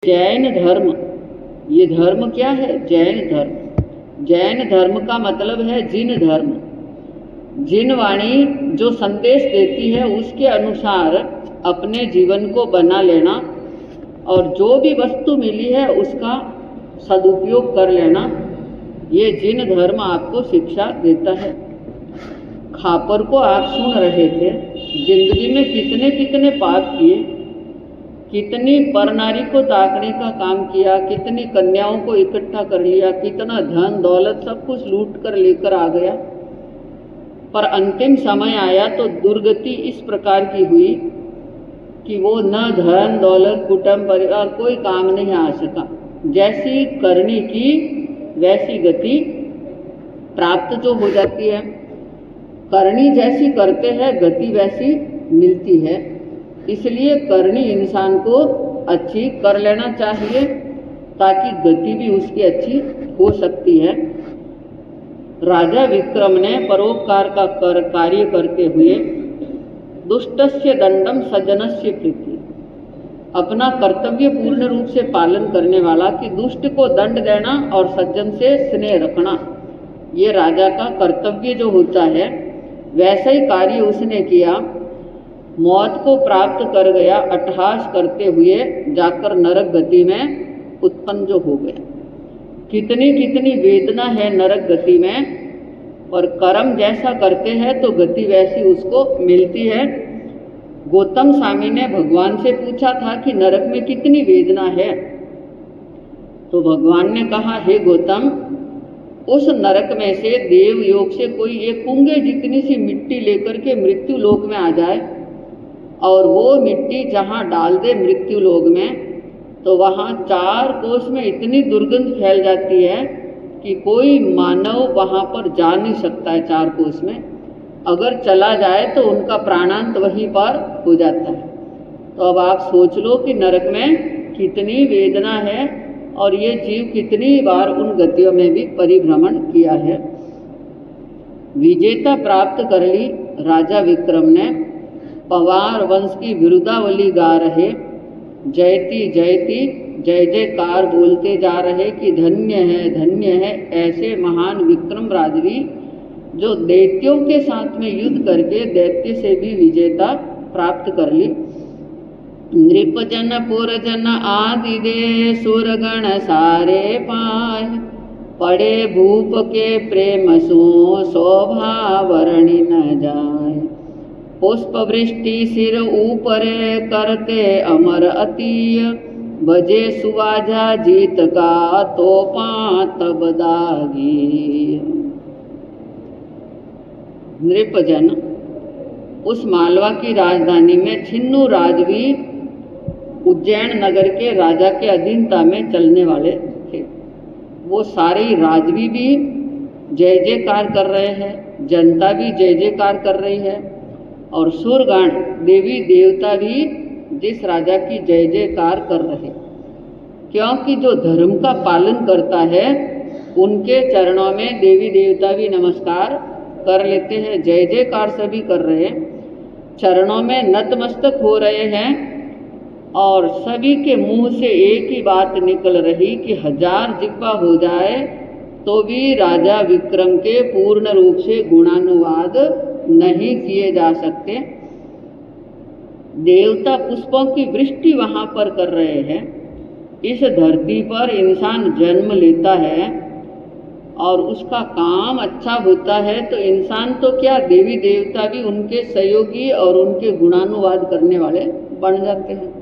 जैन धर्म, ये धर्म क्या है? जैन धर्म। जैन धर्म का मतलब है जिन धर्म। जिन वाणी जो संदेश देती है उसके अनुसार अपने जीवन को बना लेना और जो भी वस्तु मिली है उसका सदुपयोग कर लेना, ये जिन धर्म आपको शिक्षा देता है। खापर को आप सुन रहे थे, जिंदगी में कितने कितने पाप किए, कितनी परनारी को ताकने का काम किया, कितनी कन्याओं को इकट्ठा कर लिया, कितना धन दौलत सब कुछ लूट कर लेकर आ गया। पर अंतिम समय आया तो दुर्गति इस प्रकार की हुई कि वो न धन दौलत कुटुंब परिवार कोई काम नहीं आ सका। जैसी करनी की वैसी गति प्राप्त जो हो जाती है, करनी जैसी करते हैं गति वैसी मिलती है। इसलिए करनी इंसान को अच्छी कर लेना चाहिए ताकि गति भी उसकी अच्छी हो सकती है। राजा विक्रम ने परोपकार का कार्य करते हुए दुष्टस्य दंडम सज्जनस्य प्रीति, अपना कर्तव्य पूर्ण रूप से पालन करने वाला कि दुष्ट को दंड देना और सज्जन से स्नेह रखना, ये राजा का कर्तव्य जो होता है वैसा ही कार्य उसने किया। मौत को प्राप्त कर गया, अट्टहास करते हुए जाकर नरक गति में उत्पन्न जो हो गया। कितनी कितनी वेदना है नरक गति में, और कर्म जैसा करते हैं तो गति वैसी उसको मिलती है। गौतम स्वामी ने भगवान से पूछा था कि नरक में कितनी वेदना है, तो भगवान ने कहा, हे गौतम, उस नरक में से देव योग से कोई एक कुंगे जितनी सी मिट्टी लेकर के मृत्यु लोक में आ जाए और वो मिट्टी जहाँ डाल दे मृत्यु लोक में, तो वहाँ 4 कोस में इतनी दुर्गंध फैल जाती है कि कोई मानव वहाँ पर जा नहीं सकता है। 4 कोस में अगर चला जाए तो उनका प्राणांत वहीं पर हो जाता है। तो अब आप सोच लो कि नरक में कितनी वेदना है और ये जीव कितनी बार उन गतियों में भी परिभ्रमण किया है। विजेता प्राप्त कर ली राजा विक्रम ने। पवार वंश की विरुदावली गा रहे, जयती जयती जय जयकार बोलते जा रहे कि धन्य है ऐसे महान विक्रम राजवी जो दैत्यों के साथ में युद्ध करके दैत्य से भी विजेता प्राप्त कर ली। नृपजन पुरजन आदि दे सुरगण सारे पाय, पड़े भूप के प्रेम सो शोभा वर्णि न जाय। पुष्प वृष्टि सिर ऊपर करते अमर अतीय, बजे सुवाजा जीत का तोपा तब दागी। नृपजन उस मालवा की राजधानी में छिन्नु राजवी उज्जैन नगर के राजा के अधीनता में चलने वाले थे। वो सारे राजवी भी जय जयकार कर रहे हैं, जनता भी जय जयकार कर रही है और सुरगण देवी देवता भी जिस राजा की जय जयकार कर रहे, क्योंकि जो धर्म का पालन करता है उनके चरणों में देवी देवता भी नमस्कार कर लेते हैं, जय जयकार सभी कर रहे हैं, चरणों में नतमस्तक हो रहे हैं। और सभी के मुंह से एक ही बात निकल रही कि 1000 जिह्वा हो जाए तो भी राजा विक्रम के पूर्ण रूप से गुणानुवाद नहीं किए जा सकते। देवता पुष्पों की वृष्टि वहाँ पर कर रहे हैं। इस धरती पर इंसान जन्म लेता है और उसका काम अच्छा होता है तो इंसान तो क्या, देवी देवता भी उनके सहयोगी और उनके गुणानुवाद करने वाले बन जाते हैं।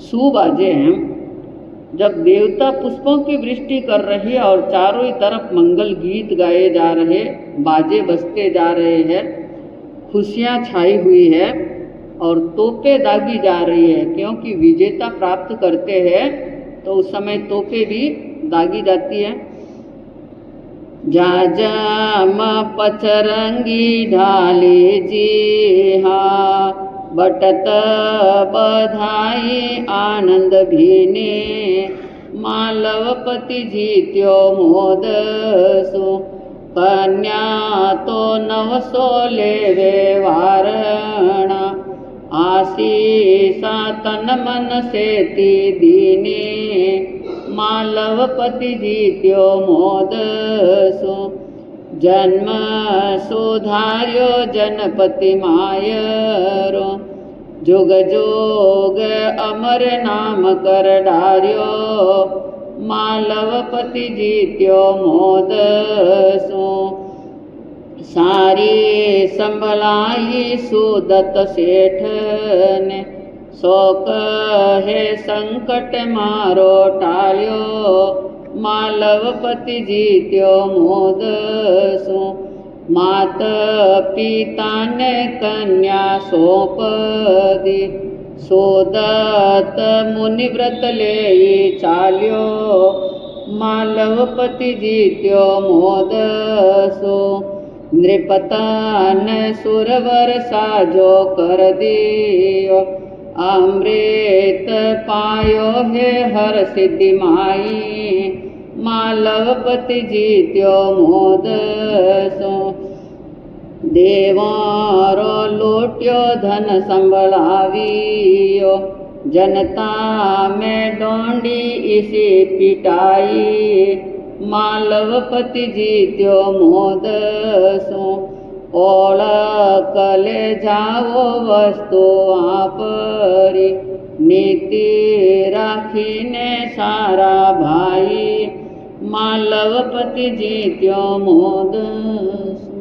सुबाजे हैं, जब देवता पुष्पों की वृष्टि कर रही है और चारों ही तरफ मंगल गीत गाए जा रहे, बाजे बजते जा रहे हैं, खुशियाँ छाई हुई है और तोपें दागी जा रही है, क्योंकि विजेता प्राप्त करते हैं तो उस समय तोपें भी दागी जाती है। जा जाम पचरंगी ढाले जी हा, बटत बधाई आनंद भीने, मालवपति जीत्यो मोद सो, कन्या तो 900 लेवे वारणा, आशीषा तन मन सेती दीने, मालवपति जीत्यो मोद सो। जन्म सुधार्यो जनपति मायरो, जुग जोग अमर नाम कर डार्यो, मालवपति जीत्यो मोद सो। सारी संभलाई सुदत्त सेठ ने, सो कहे संकट मारो टाल्यो, मालवपति जीत्यो मोद सो। मात पिता ने कन्या सौंप दी, सोदत्त मुनि व्रत ले चाल्यो, मालवपति जीत्यो मोद सो। नृपतन सुरवर साजो कर दियो, अमृत पायो है हर सिद्धि माई, मालवपति जीत्यो मोद सो। देवारो लूट्यो धन संभलावियो, जनता में डोंडी इसी पिटाई, मालवपति जीत्यो मोद सो। ओळख ले जाओ वस्तु आपरी, नीति राखीने सारा भाई, मालवपति जीत्यो मोद सो।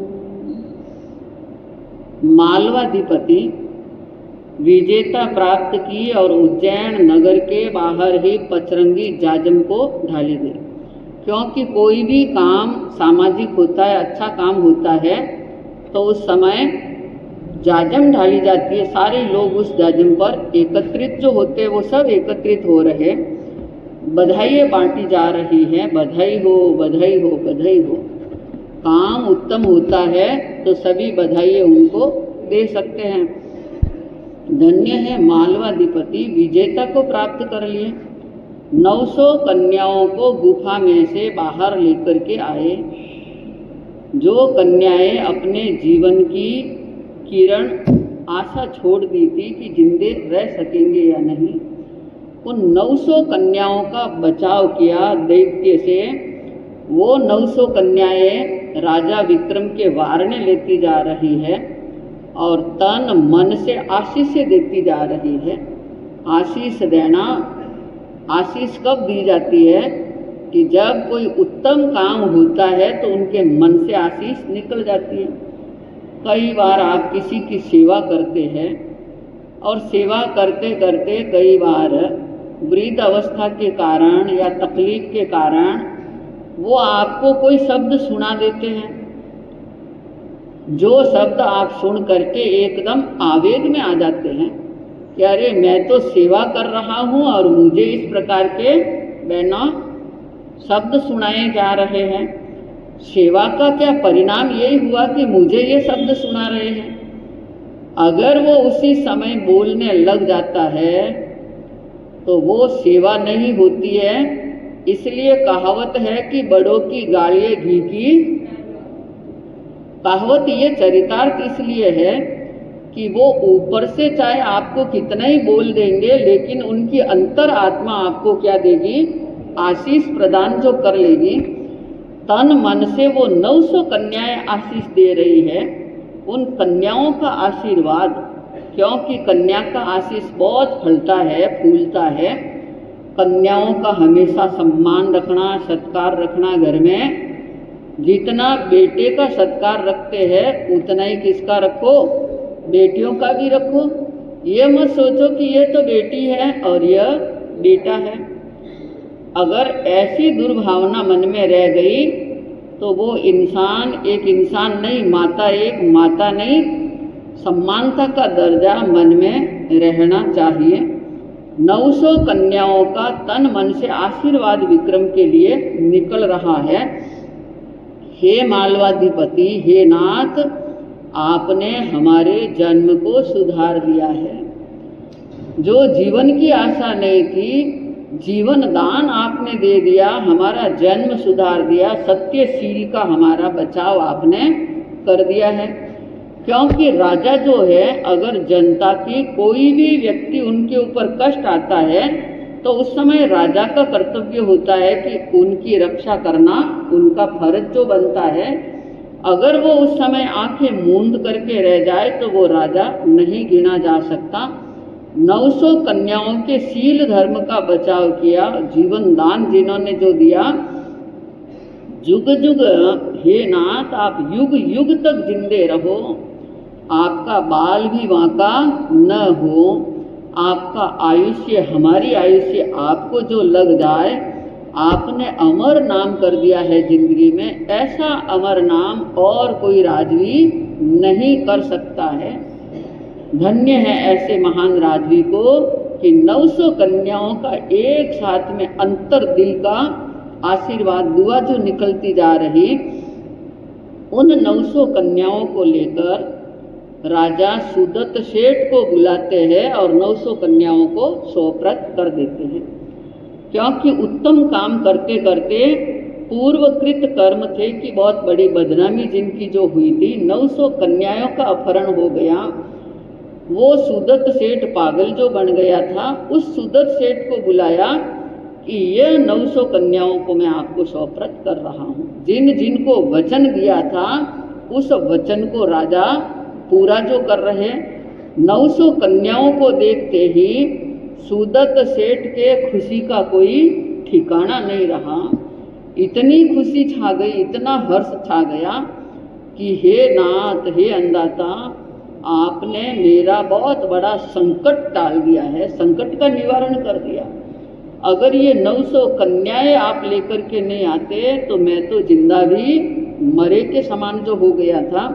मालवाधिपति विजेता प्राप्त की और उज्जैन नगर के बाहर ही पचरंगी जाजम को ढाली गई। क्योंकि कोई भी काम सामाजिक होता है, अच्छा काम होता है, तो उस समय जाजम ढाली जाती है। सारे लोग उस जाजम पर एकत्रित जो होते हैं वो सब एकत्रित हो रहे, बधाइयाँ बांटी जा रही हैं, बधाई हो बधाई हो बधाई हो। काम उत्तम होता है तो सभी बधाइयाँ उनको दे सकते हैं। धन्य है मालवाधिपति, विजेता को प्राप्त कर लिए। 900 कन्याओं को गुफा में से बाहर लेकर के आए। जो कन्याएं अपने जीवन की किरण आशा छोड़ दी थी कि जिंदे रह सकेंगे या नहीं, उन 900 कन्याओं का बचाव किया दैत्य से। वो 900 कन्याएं राजा विक्रम के वारने लेती जा रही है और तन मन से आशीष देती जा रही है। आशीष देना, आशीष कब दी जाती है कि जब कोई उत्तम काम होता है तो उनके मन से आशीष निकल जाती है। कई बार आप किसी की सेवा करते हैं और सेवा करते करते कई बार वृद्ध अवस्था के कारण या तकलीफ के कारण वो आपको कोई शब्द सुना देते हैं, जो शब्द आप सुन करके एकदम आवेग में आ जाते हैं कि अरे मैं तो सेवा कर रहा हूँ और मुझे इस प्रकार के बहनों शब्द सुनाए जा रहे हैं। सेवा का क्या परिणाम यही हुआ कि मुझे ये शब्द सुना रहे हैं। अगर वो उसी समय बोलने लग जाता है तो वो सेवा नहीं होती है। इसलिए कहावत है कि बड़ों की गालियाँ घी की। कहावत ये चरितार्थ इसलिए है कि वो ऊपर से चाहे आपको कितना ही बोल देंगे, लेकिन उनकी अंतर आत्मा आपको क्या देगी, आशीष प्रदान जो कर लेगी। तन मन से वो 900 कन्याएं आशीष दे रही है। उन कन्याओं का आशीर्वाद, क्योंकि कन्या का आशीष बहुत फलता है, फूलता है। कन्याओं का हमेशा सम्मान रखना, सत्कार रखना। घर में जितना बेटे का सत्कार रखते हैं उतना ही किसका रखो, बेटियों का भी रखो। ये मत सोचो कि ये तो बेटी है और यह बेटा है। अगर ऐसी दुर्भावना मन में रह गई तो वो इंसान एक इंसान नहीं, माता एक माता नहीं, सम्मानता का दर्जा मन में रहना चाहिए। 900 कन्याओं का तन मन से आशीर्वाद विक्रम के लिए निकल रहा है। हे मालवाधिपति, हे नाथ, आपने हमारे जन्म को सुधार दिया है। जो जीवन की आशा नहीं थी, जीवन दान आपने दे दिया, हमारा जन्म सुधार दिया। सत्यशील का हमारा बचाव आपने कर दिया है। क्योंकि राजा जो है, अगर जनता की कोई भी व्यक्ति उनके ऊपर कष्ट आता है तो उस समय राजा का कर्तव्य होता है कि उनकी रक्षा करना उनका फर्ज जो बनता है। अगर वो उस समय आंखें मूंद करके रह जाए तो वो राजा नहीं गिना जा सकता। 900 कन्याओं के शील धर्म का बचाव किया, जीवन दान जिन्होंने जो दिया, जुग जुग हे नाथ आप युग युग तक जिंदे रहो, आपका बाल भी बांका न हो, आपका आयुष्य हमारी आयुष्य आपको जो लग जाए, आपने अमर नाम कर दिया है जिंदगी में, ऐसा अमर नाम और कोई राजवी नहीं कर सकता है। धन्य है ऐसे महान राजवी को कि 900 कन्याओं का एक साथ में अंतर दिल का आशीर्वाद दुआ जो निकलती जा रही, उन 900 कन्याओं को लेकर राजा सुदत्त सेठ को बुलाते हैं और 900 कन्याओं को सोप्रत कर देते हैं। क्योंकि उत्तम काम करते करते पूर्वकृत कर्म थे कि बहुत बड़ी बदनामी जिनकी जो हुई थी, 900 कन्याओं का अपहरण हो गया। वो सुदत्त सेठ पागल जो बन गया था, उस सुदत्त सेठ को बुलाया कि ये 900 कन्याओं को मैं आपको सोप्रत कर रहा हूँ। जिन जिनको वचन दिया था उस वचन को राजा पूरा जो कर रहे। 900 कन्याओं को देखते ही सुदत्त सेठ के खुशी का कोई ठिकाना नहीं रहा। इतनी खुशी छा गई, इतना हर्ष छा गया कि हे नाथ, हे अंदाता, आपने मेरा बहुत बड़ा संकट टाल दिया है, संकट का निवारण कर दिया। अगर ये 900 कन्याएं आप लेकर के नहीं आते तो मैं तो जिंदा भी मरे के समान जो हो गया था।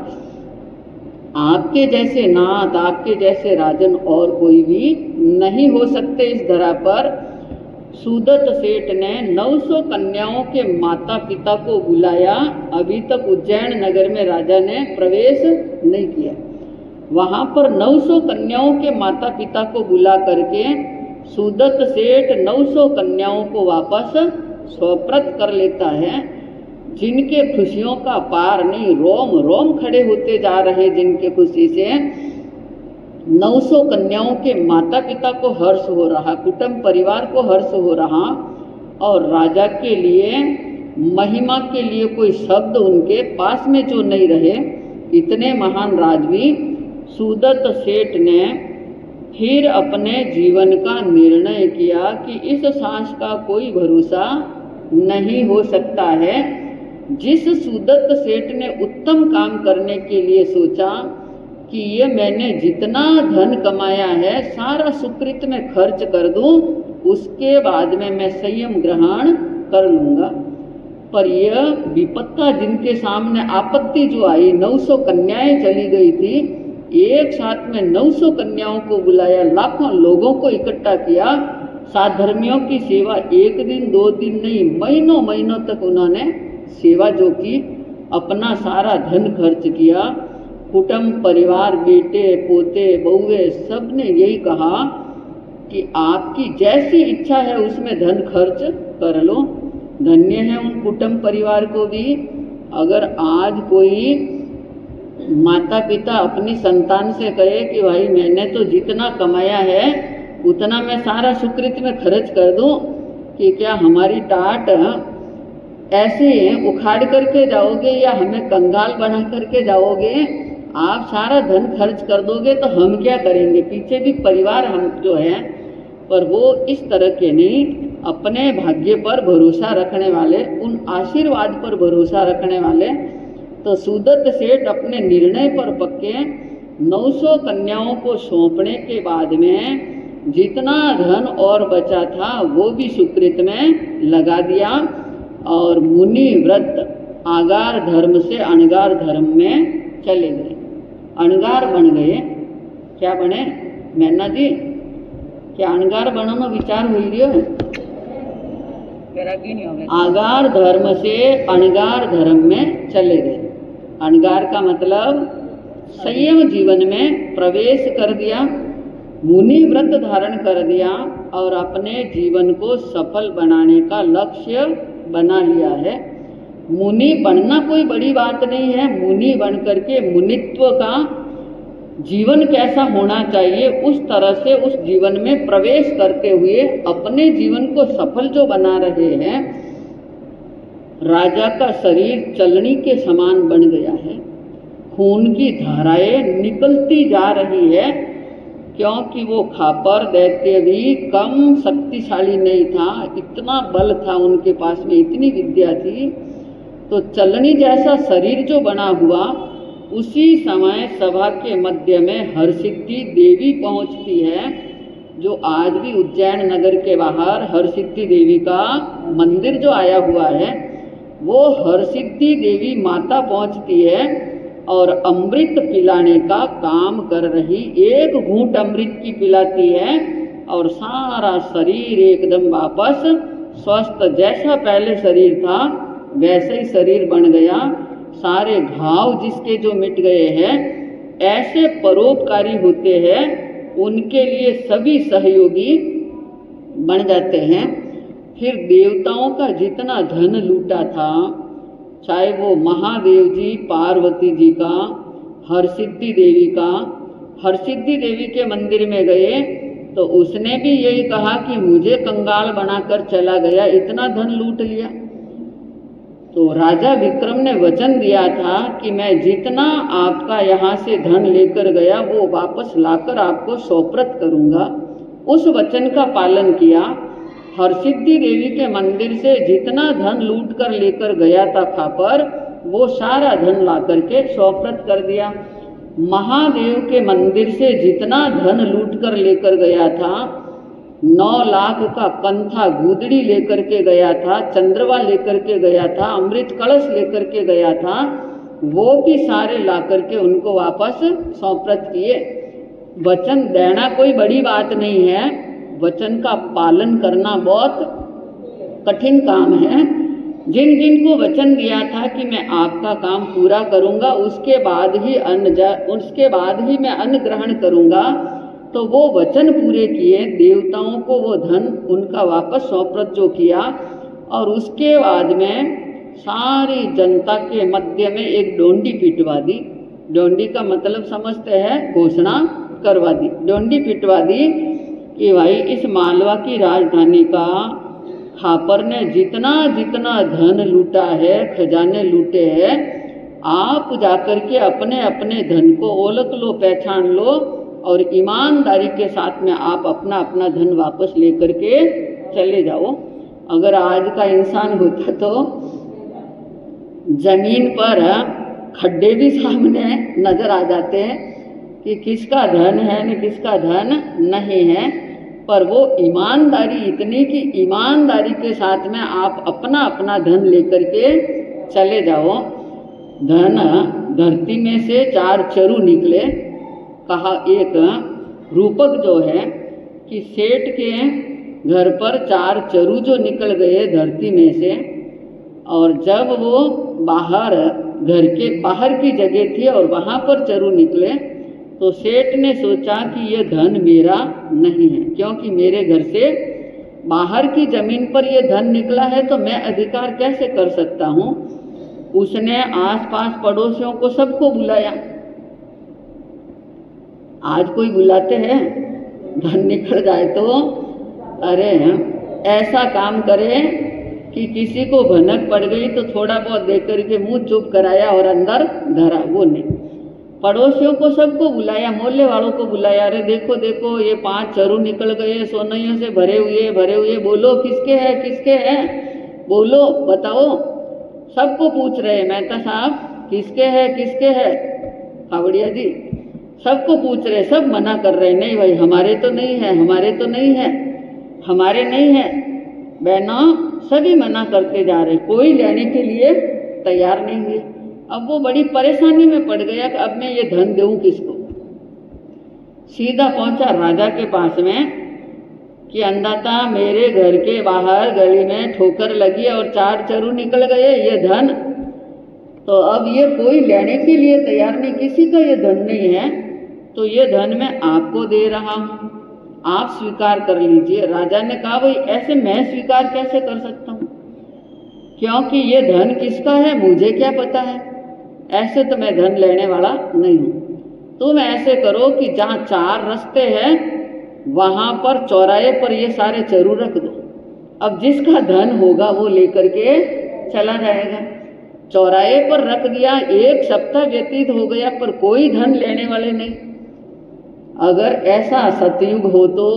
आपके जैसे नाथ, आपके जैसे राजन और कोई भी नहीं हो सकते इस धरा पर। सुदत्त सेठ ने 900 कन्याओं के माता पिता को बुलाया। अभी तक उज्जैन नगर में राजा ने प्रवेश नहीं किया। वहाँ पर 900 कन्याओं के माता पिता को बुला करके सुदत्त सेठ 900 कन्याओं को वापस सोप्रत कर लेता है। जिनके खुशियों का पार नहीं, रोम रोम खड़े होते जा रहे जिनके खुशी से। 900 कन्याओं के माता पिता को हर्ष हो रहा, कुटुंब परिवार को हर्ष हो रहा, और राजा के लिए महिमा के लिए कोई शब्द उनके पास में जो नहीं रहे। इतने महान राजवी सुदत्त सेठ ने फिर अपने जीवन का निर्णय किया कि इस सांस का कोई भरोसा नहीं हो सकता है। जिस सुदत्त सेठ ने उत्तम काम करने के लिए सोचा कि ये मैंने जितना धन कमाया है सारा सुकृत में खर्च कर दूं, उसके बाद में मैं संयम ग्रहण कर लूँगा। पर यह विपत्ता जिनके सामने आपत्ति जो आई, 900 कन्याएं चली गई थी, एक साथ में 900 कन्याओं को बुलाया, लाखों लोगों को इकट्ठा किया। साधर्मियों की सेवा एक दिन 2 दिन नहीं, महीनों महीनों तक उन्होंने सेवा जो की, अपना सारा धन खर्च किया। कुटुंब परिवार, बेटे पोते बहुए, सब ने यही कहा कि आपकी जैसी इच्छा है उसमें धन खर्च कर लो। धन्य है उन कुटुंब परिवार को भी। अगर आज कोई माता पिता अपनी संतान से कहे कि भाई मैंने तो जितना कमाया है उतना मैं सारा सुकृत में खर्च कर दूं, कि क्या हमारी टाट ऐसे उखाड़ करके जाओगे या हमें कंगाल बना करके जाओगे? आप सारा धन खर्च कर दोगे तो हम क्या करेंगे? पीछे भी परिवार हम जो है, पर वो इस तरह के नहीं, अपने भाग्य पर भरोसा रखने वाले, उन आशीर्वाद पर भरोसा रखने वाले। तो सुदत्त सेठ अपने निर्णय पर पक्के। 900 कन्याओं को सौंपने के बाद में जितना धन और बचा था वो भी सुकृत में लगा दिया, और मुनि व्रत आगार धर्म से अणगार धर्म में चले गए, अणगार बन गए। क्या बने मैना जी? क्या अणगार बननो विचार हुई रही? आगार धर्म से अणगार धर्म में चले गए। अणगार का मतलब संयम जीवन में प्रवेश कर दिया, मुनि व्रत धारण कर दिया और अपने जीवन को सफल बनाने का लक्ष्य बना लिया है। मुनि बनना कोई बड़ी बात नहीं है। मुनि बन करके मुनित्व का जीवन कैसा होना चाहिए उस तरह से उस जीवन में प्रवेश करते हुए अपने जीवन को सफल जो बना रहे हैं। राजा का शरीर चलनी के समान बन गया है, खून की धाराएं निकलती जा रही है, क्योंकि वो खापर दैत्य भी कम शक्तिशाली नहीं था, इतना बल था उनके पास में, इतनी विद्या थी। तो चलनी जैसा शरीर जो बना हुआ, उसी समय सभा के मध्य में हरसिद्धि देवी पहुंचती है, जो आज भी उज्जैन नगर के बाहर हरसिद्धि देवी का मंदिर जो आया हुआ है, वो हरसिद्धि देवी माता पहुंचती है और अमृत पिलाने का काम कर रही। एक घूंट अमृत की पिलाती है और सारा शरीर एकदम वापस स्वस्थ, जैसा पहले शरीर था वैसे ही शरीर बन गया। सारे घाव जिसके जो मिट गए हैं, ऐसे परोपकारी होते हैं, उनके लिए सभी सहयोगी बन जाते हैं। फिर देवताओं का जितना धन लूटा था, चाहे वो महादेव जी, पार्वती जी का, हरसिद्धि देवी का, हरसिद्धि देवी के मंदिर में गए तो उसने भी यही कहा कि मुझे कंगाल बनाकर चला गया, इतना धन लूट लिया। तो राजा विक्रम ने वचन दिया था कि मैं जितना आपका यहाँ से धन लेकर गया वो वापस लाकर आपको सौप्रत करूँगा। उस वचन का पालन किया। हरसिद्धि देवी के मंदिर से जितना धन लूट कर लेकर गया था खापर, वो सारा धन ला करके सौप्रत कर दिया। महादेव के मंदिर से जितना धन लूट कर लेकर गया था, 9 लाख का कंथा गुदड़ी लेकर के गया था, चंद्रवा लेकर के गया था, अमृत कलश लेकर के गया था, वो भी सारे ला करके उनको वापस सौप्रत किए। वचन देना कोई बड़ी बात नहीं है, वचन का पालन करना बहुत कठिन काम है। जिन जिन को वचन दिया था कि मैं आपका काम पूरा करूंगा, उसके बाद ही मैं अन्न ग्रहण करूंगा, तो वो वचन पूरे किए। देवताओं को वो धन उनका वापस सौप्रत जो किया, और उसके बाद में सारी जनता के मध्य में एक डोंडी पिटवा दी। डोंडी का मतलब समझते हैं, घोषणा करवा दी, डोंडी पिटवा दी कि भाई इस मालवा की राजधानी का खापर ने जितना जितना धन लूटा है, खजाने लूटे हैं, आप जाकर के अपने अपने धन को ओलख लो, पहचान लो, और ईमानदारी के साथ में आप अपना अपना धन वापस लेकर के चले जाओ। अगर आज का इंसान होता तो जमीन पर खड्डे भी सामने नजर आ जाते हैं कि किसका धन है न किसका धन नहीं है, पर वो ईमानदारी इतनी कि ईमानदारी के साथ में आप अपना अपना धन लेकर के चले जाओ। धन धरती में से 4 चरु निकले। कहा एक रूपक जो है कि सेठ के घर पर 4 चरु जो निकल गए धरती में से, और जब वो बाहर घर के बाहर की जगह थी और वहाँ पर चरु निकले, तो सेठ ने सोचा कि ये धन मेरा नहीं है, क्योंकि मेरे घर से बाहर की जमीन पर ये धन निकला है तो मैं अधिकार कैसे कर सकता हूँ। उसने आसपास पड़ोसियों को सबको बुलाया। आज कोई बुलाते हैं, धन निकल जाए तो अरे ऐसा काम करे कि किसी को भनक पड़ गई तो थोड़ा बहुत दे करके मुँह चुप कराया और अंदर धरा, वो नहीं। पड़ोसियों को सबको बुलाया, मोहल्ले वालों को बुलाया, अरे देखो देखो ये 5 चरु निकल गए, सोनइयों से भरे हुए, बोलो किसके हैं, बोलो बताओ। सबको पूछ रहे मेहता साहब किसके है, कावड़िया जी सबको पूछ रहे, सब मना कर रहे, नहीं भाई हमारे तो नहीं है। बहनों सभी मना करते जा रहे, कोई लेने के लिए तैयार नहीं हुए। अब वो बड़ी परेशानी में पड़ गया कि अब मैं ये धन दूँ किसको। सीधा पहुंचा राजा के पास में कि अंदाता मेरे घर के बाहर गली में ठोकर लगी और 4 चरु निकल गए, ये धन तो अब ये कोई लेने के लिए तैयार नहीं, किसी का ये धन नहीं है, तो ये धन मैं आपको दे रहा हूँ, आप स्वीकार कर लीजिए। राजा ने कहा भाई ऐसे मैं स्वीकार कैसे कर सकता हूँ, क्योंकि ये धन किसका है मुझे क्या पता है, ऐसे तो मैं धन लेने वाला नहीं हूँ। तुम ऐसे करो कि जहाँ 4 रास्ते हैं वहाँ पर चौराहे पर ये सारे चरू रख दो। अब जिसका धन होगा वो लेकर के चला जाएगा। चौराहे पर रख दिया, 1 सप्ताह व्यतीत हो गया पर कोई धन लेने वाले नहीं। अगर ऐसा सतयुग हो तो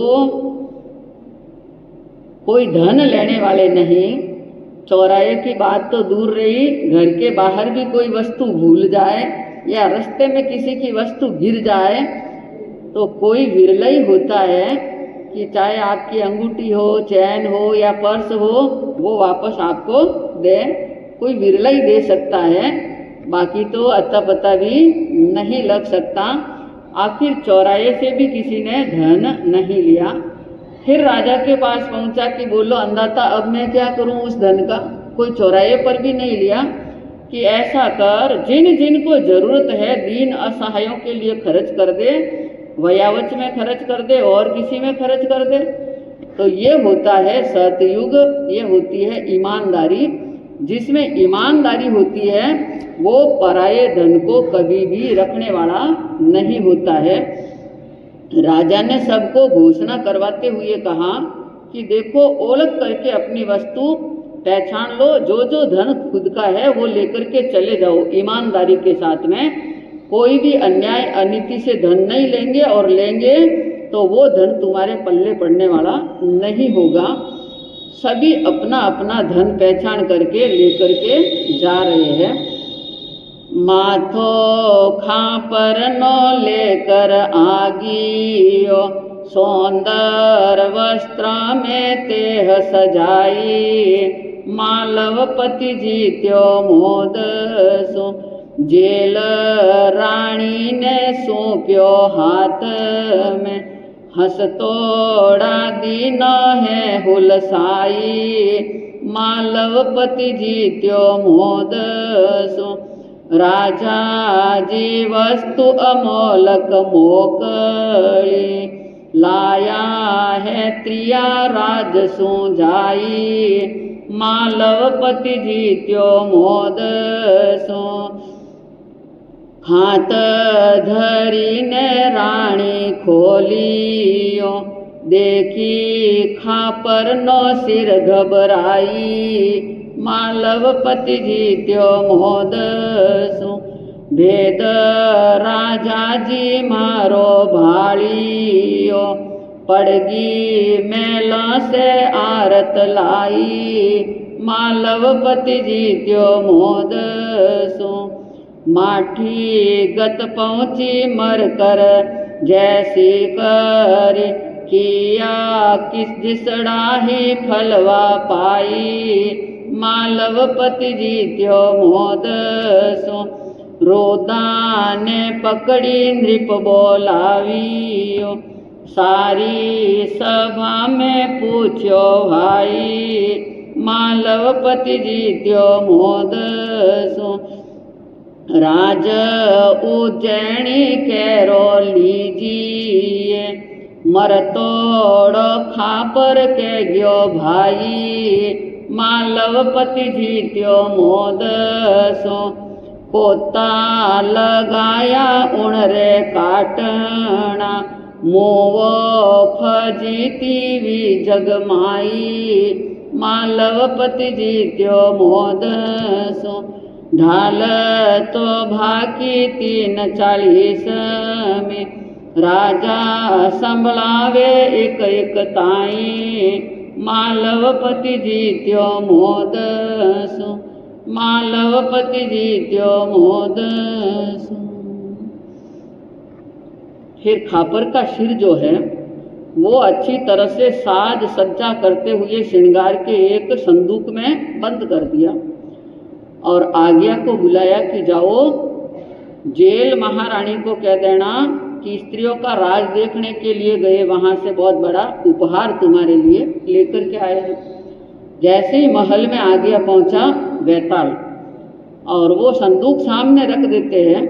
कोई धन लेने वाले नहीं, चौराहे की बात तो दूर रही, घर के बाहर भी कोई वस्तु भूल जाए या रास्ते में किसी की वस्तु गिर जाए तो कोई विरला ही होता है कि चाहे आपकी अंगूठी हो, चैन हो या पर्स हो, वो वापस आपको दे। कोई विरला ही दे सकता है, बाकी तो अता पता भी नहीं लग सकता। आखिर चौराहे से भी किसी ने धन नहीं लिया। फिर राजा के पास पहुंचा कि बोलो अंधाता, अब मैं क्या करूं उस धन का? कोई चौराहे पर भी नहीं लिया। कि ऐसा कर, जिन जिन को जरूरत है दीन असहायों के लिए खर्च कर दे, वयावच में खर्च कर दे और किसी में खर्च कर दे। तो ये होता है सतयुग, ये होती है ईमानदारी। जिसमें ईमानदारी होती है वो पराये धन को कभी भी रखने वाला नहीं होता है। राजा ने सबको घोषणा करवाते हुए कहा कि देखो, ओळख करके अपनी वस्तु पहचान लो, जो जो धन खुद का है वो लेकर के चले जाओ ईमानदारी के साथ में। कोई भी अन्याय अनीति से धन नहीं लेंगे, और लेंगे तो वो धन तुम्हारे पल्ले पड़ने वाला नहीं होगा। सभी अपना अपना धन पहचान करके लेकर के जा रहे हैं। माथो खापर नो लेकर आगियो, सौंदर वस्त्र में तेह सजाई, मालवपति जीत्यो मोद सो, जेल रानी ने सौंप्यो हाथ में, हंसतोड़ा दीन है हुलसाई, मालवपति जीत्यो मोद सो, राजा जी वस्तु अमोलक मोकली, लाया है त्रिया राज सुजाई, मालवपति जीत्यो मोद सो, हाथ धरी ने रानी खोलियो, देखी खापर नो सिर घबराई, मालवपति जीत्यो मोद सो, भेद राजा जी मारो भालियो, पड़गी मेला से आरत लाई, मालवपति जीत्यो मोद सो, माठी गत पहुँची मर कर जैसी कर, किया किस जिसड़ा ही फलवा पाई, मालवपति जीत्यो मोद सो, रोदाने पकड़ी नृप बोलावियो, सारी सभा में पूछ्यो भाई, मालवपति जीत्यो मोद सो, राज उज्जैनी केरो लीजिए, मरतोड़ खापर के गयो भाई, मालवपति जीत्यो मोद सो, कोता लगाया उणरे काटना, मोवो फजीती भी जगमाई, मालवपति जीत्यो मोद सो, ढाल तो भाकी 340 में, राजा संभलावे एक एक ताई, मालवपति जीत्यो मोद सो, मालवपति जीत्यो मोद सो। फिर खापर का सिर जो है वो अच्छी तरह से साज सज्जा करते हुए श्रृंगार के एक संदूक में बंद कर दिया और आज्ञा को बुलाया कि जाओ जेल महारानी को कह देना कि स्त्रियों का राज देखने के लिए गए, वहाँ से बहुत बड़ा उपहार तुम्हारे लिए लेकर के आए हैं। जैसे ही महल में आज्ञा पहुँचा बैताल और वो संदूक सामने रख देते हैं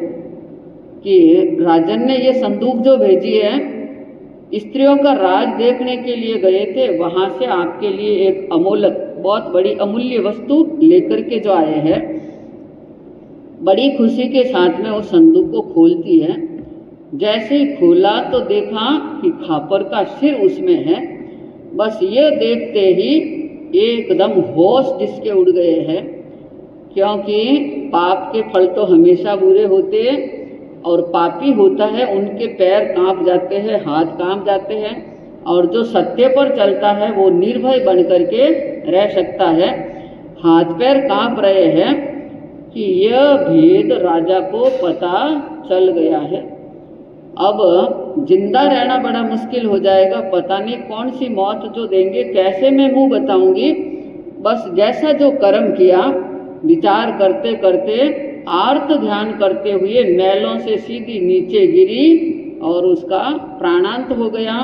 कि राजन ने ये संदूक जो भेजी है, स्त्रियों का राज देखने के लिए गए थे, वहाँ से आपके लिए एक अमोलक बहुत बड़ी अमूल्य वस्तु लेकर के जो आए हैं। बड़ी खुशी के साथ में उस संदूक को खोलती है जैसे ही खोला तो देखा कि खापर का सिर उसमें है। बस ये देखते ही एकदम होश जिसके उड़ गए हैं, क्योंकि पाप के फल तो हमेशा बुरे होते हैं और पापी होता है उनके पैर कांप जाते हैं, हाथ कांप जाते हैं, और जो सत्य पर चलता है वो निर्भय बन करके रह सकता है। हाथ पैर कांप रहे हैं कि यह भेद राजा को पता चल गया है। अब जिंदा रहना बड़ा मुश्किल हो जाएगा, पता नहीं कौन सी मौत जो देंगे, कैसे मैं मुंह बताऊंगी। बस जैसा जो कर्म किया, विचार करते करते आर्त ध्यान करते हुए मैलों से सीधी नीचे गिरी और उसका प्राणांत हो गया।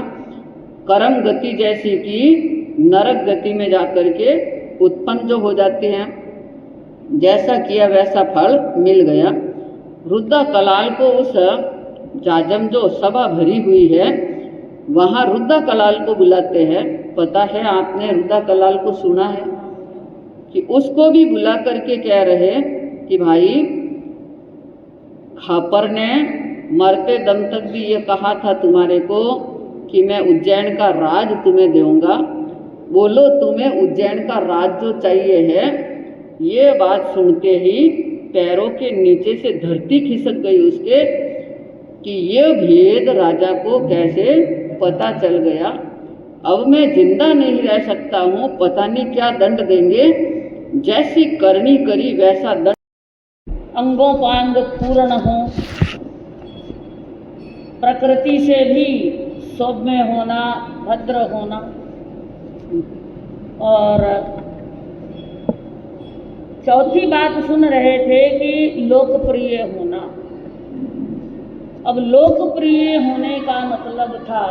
कर्म गति जैसी कि नरक गति में जाकर के उत्पन्न जो हो जाते हैं, जैसा किया वैसा फल मिल गया। रुद्र कलाल को उस जाजम जो सभा भरी हुई है वहाँ रुद्र कलाल को बुलाते हैं। पता है आपने रुद्र कलाल को सुना है कि उसको भी बुला करके कह रहे कि भाई खापर ने मरते दम तक भी ये कहा था तुम्हारे को कि मैं उज्जैन का राज तुम्हें दूंगा, बोलो तुम्हें उज्जैन का राज जो चाहिए है। ये बात सुनते ही पैरों के नीचे से धरती खिसक गई उसके कि ये भेद राजा को कैसे पता चल गया। अब मैं जिंदा नहीं रह सकता हूँ, पता नहीं क्या दंड देंगे। जैसी करनी करी वैसा दंड, अंगों पांग पूर्ण हो, प्रकृति से भी सौम्य होना, भद्र होना, और चौथी बात सुन रहे थे कि लोकप्रिय होना। अब लोकप्रिय होने का मतलब था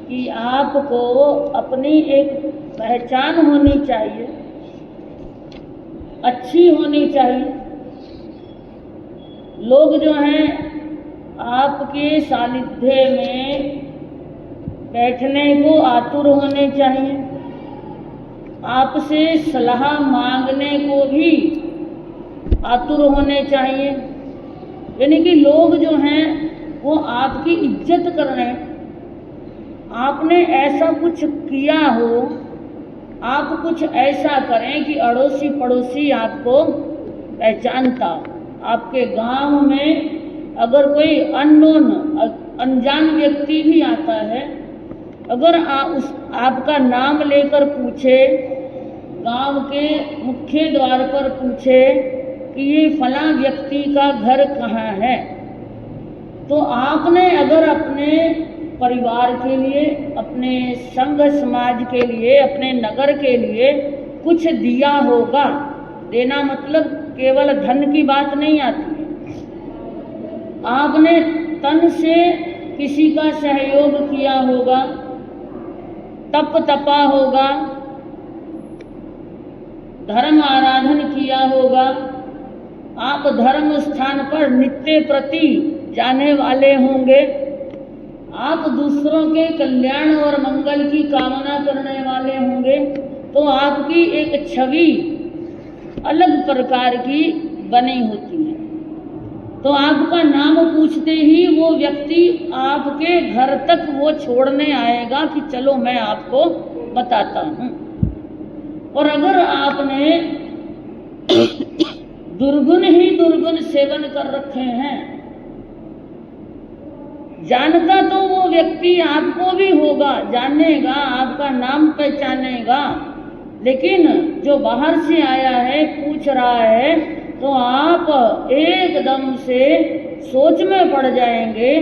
कि आपको अपनी एक पहचान होनी चाहिए, अच्छी होनी चाहिए। लोग जो हैं आपके सानिध्य में बैठने को आतुर होने चाहिए, आपसे सलाह मांगने को भी आतुर होने चाहिए। यानी कि लोग जो हैं वो आपकी इज्जत कर रहे हैं। आपने ऐसा कुछ किया हो, आप कुछ ऐसा करें कि अड़ोसी पड़ोसी आपको पहचानता। आपके गांव में अगर कोई अननोन अनजान व्यक्ति भी आता है, अगर आपका नाम लेकर पूछे, गांव के मुख्य द्वार पर पूछे कि ये फलां व्यक्ति का घर कहाँ है, तो आपने अगर अपने परिवार के लिए, अपने संघ समाज के लिए, अपने नगर के लिए कुछ दिया होगा। देना मतलब केवल धन की बात नहीं आती है। आपने तन से किसी का सहयोग किया होगा, तप तपा होगा, धर्म आराधन किया होगा, आप धर्म स्थान पर नित्य प्रति जाने वाले होंगे, आप दूसरों के कल्याण और मंगल की कामना करने वाले होंगे, तो आपकी एक छवि अलग प्रकार की बनी होती है। तो आपका नाम पूछते ही वो व्यक्ति आपके घर तक वो छोड़ने आएगा कि चलो मैं आपको बताता हूँ। और अगर आपने दुर्गुण ही दुर्गुण सेवन कर रखे हैं, जानता तो वो व्यक्ति आपको भी होगा, जानेगा, आपका नाम पहचानेगा, लेकिन जो बाहर से आया है, पूछ रहा है, तो आप एकदम से सोच में पड़ जाएंगे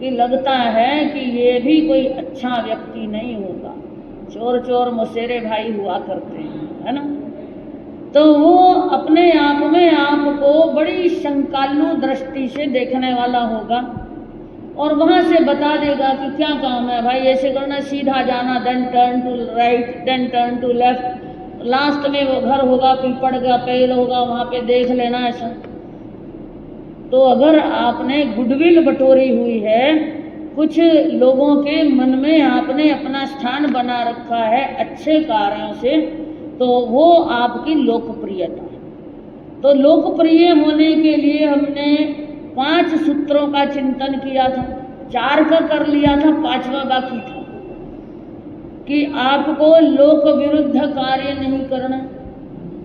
कि लगता है कि ये भी कोई अच्छा व्यक्ति नहीं होगा। चोर चोर मुसेरे भाई हुआ करते हैं, है ना। तो वो अपने आप में आपको बड़ी शंकालु दृष्टि से देखने वाला होगा और वहाँ से बता देगा कि क्या काम है भाई, ऐसे करना, सीधा जाना, then turn to right, then turn to left, last में वो घर होगा, पीपड़ का पेड़ होगा, वहाँ पे देख लेना ऐसा। तो अगर आपने गुडविल बटोरी हुई है, कुछ लोगों के मन में आपने अपना स्थान बना रखा है अच्छे कार्यों से, तो वो आपकी लोकप्रियता है। तो लोकप्रिय होने के लिए हमने 5 सूत्रों का चिंतन किया था, 4 का कर लिया था, 5वां बाकी था कि आपको लोक विरुद्ध कार्य नहीं करना,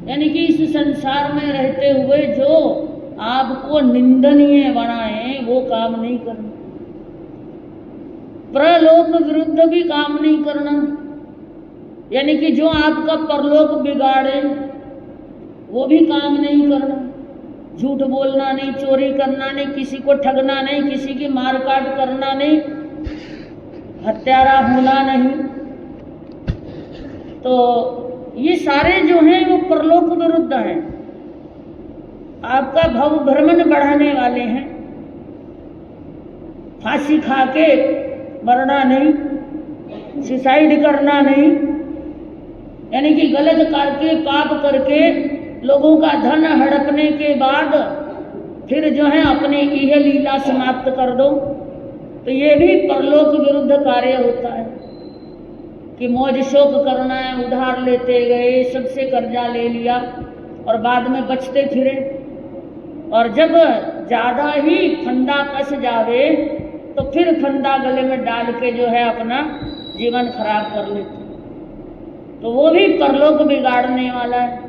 यानी कि इस संसार में रहते हुए जो आपको निंदनीय बनाए वो काम नहीं करना, प्रलोक विरुद्ध भी काम नहीं करना, यानी कि जो आपका परलोक बिगाड़े वो भी काम नहीं करना, झूठ बोलना नहीं, चोरी करना नहीं, किसी को ठगना नहीं, किसी की मारकाट करना नहीं, हत्यारा होना नहीं। तो ये सारे जो हैं वो परलोक विरुद्ध हैं, आपका भव भ्रमण बढ़ाने वाले हैं। फांसी खा के मरना नहीं, सुसाइड करना नहीं, यानी कि गलत करके पाप करके लोगों का धन हड़पने के बाद फिर जो है अपनी यह लीला समाप्त कर दो, तो ये भी परलोक विरुद्ध कार्य होता है कि मौज शौक करना है, उधार लेते गए, सबसे कर्जा ले लिया और बाद में बचते फिरे, और जब ज़्यादा ही फंदा कस जावे तो फिर फंदा गले में डाल के जो है अपना जीवन खराब कर लेते, तो वो भी परलोक बिगाड़ने वाला है।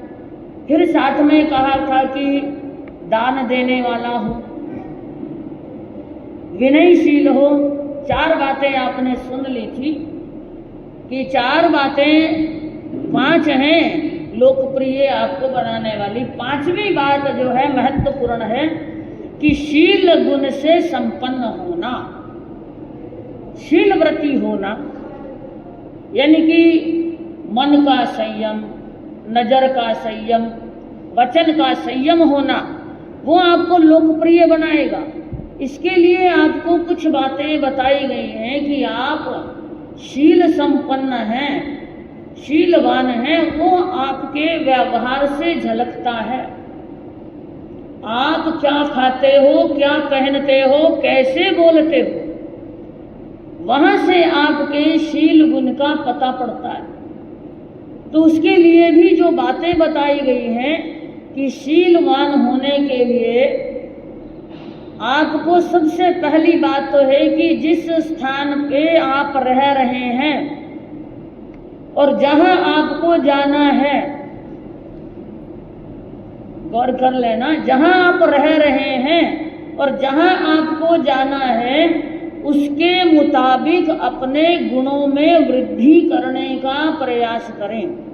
फिर साथ में कहा था कि दान देने वाला हो, विनयशील हो। 4 बातें आपने सुन ली थी कि 4 बातें 5 हैं लोकप्रिय आपको बनाने वाली। 5वीं बात जो है महत्वपूर्ण है कि शील गुण से संपन्न होना, शीलव्रती होना, यानी कि मन का संयम, नजर का संयम, वचन का संयम होना, वो आपको लोकप्रिय बनाएगा। इसके लिए आपको कुछ बातें बताई गई हैं कि आप शील संपन्न हैं, शीलवान हैं, वो आपके व्यवहार से झलकता है। आप क्या खाते हो, क्या पहनते हो, कैसे बोलते हो, वहां से आपके शील गुण का पता पड़ता है। तो उसके लिए भी जो बातें बताई गई हैं कि शीलवान होने के लिए आपको सबसे पहली बात तो है कि जिस स्थान पे आप रह रहे हैं और जहां आपको जाना है, गौर कर लेना, जहां आप रह रहे हैं और जहां आपको जाना है उसके मुताबिक अपने गुणों में वृद्धि करने का प्रयास करें।